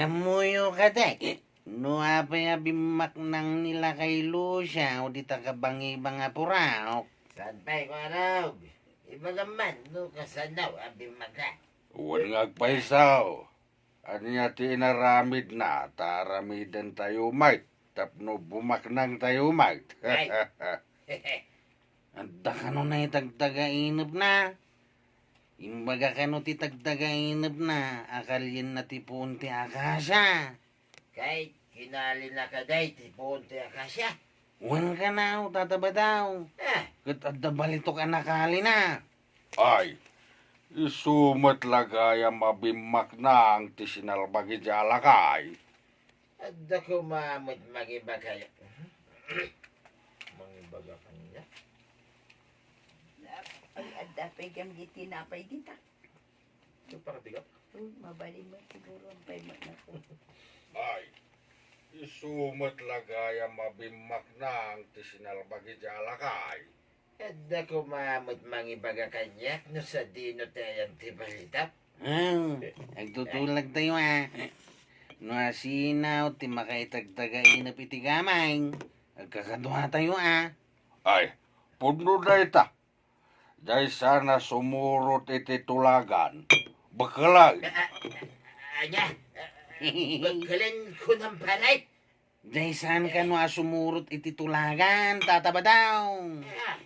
Amuyo ka dek. No apay abimak nang nila kay Lucia o di takabangi banga puraok. Sanpay ko araw. Ibagaman no kasanaw abimaka. Uwan nga agpaisaw. Ano niya tinaramid na, taramidan tayo might. Tapno bumaknang tayo might. Ay. Anda ka no na itagtaga-inab na. Imbaga ka no ti tagtaga-inab na. Akalyin na ti punti akasya. Kahit kinali na kaday, tipunti akasya. Uwan ka na o tataba daw. Ah, Kat adda balito ka nakali na. Ay, isumat lagaya mabimak na ang tisinalbagi jalakay. adda ko mamot magiba kayo. Mangibaga ka niya. Ay, adda pa yung gitinapay dita. Ito para tigap. Mabali mo siguro ang paymat na ko. Ay, isumat lagaya mabimak na ang tisinalbagi jalakay. Adda ko mamot mangibaga kanya no sa dino tayang tibalitap. Agtutulag tayo No asinaw ti makaitagtaga-inab iti gamay. Agkakaduha tayo Ay, puno na ita. Dahil sana sumurot iti tulagan. Bakalag. Anya, bagkalan ko ng palay. Dahil saan ka no asumurot iti tulagan, tataba daw. Ah,